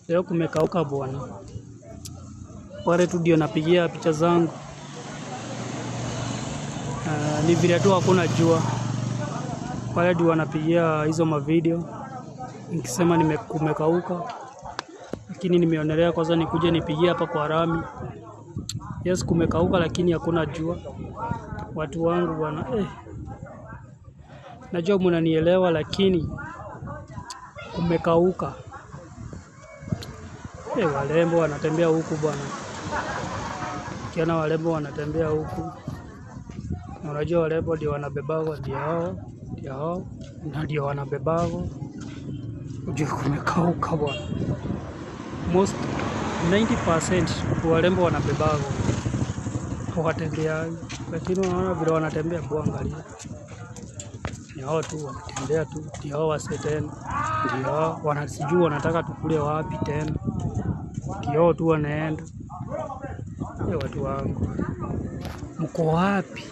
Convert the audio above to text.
Leo kumekauka bwana. Wale tu ndio napigia picha zangu. Ni vile tu hakuna jua. Wale ndio wanapigia hizo mavideo. Nikisema kumekauka. Lakini nimeonelea kwanza nikuje nipigie hapa kwa rami. Yes, kumekauka lakini hakuna jua. Watu wangu bwana. Najua mnanielewa lakini kumekauka. Walembo wanatembea huku bwana. Kiona walembo wanatembea huku. Unajua walembo ndio wanabebago ndio hao na ndio wanabebago. Ujue kumekauka bwana. Most 90% walembo wanabebago. Watembea. Lakini unaona vile wanatembea angalia. Ni hao tu wanatembea tu. Ndio hao wase tena. Ndio hao wanasijua wanataka tukule wapi tena. Ndio tu wanaenda. Watu wangu. Mko wapi?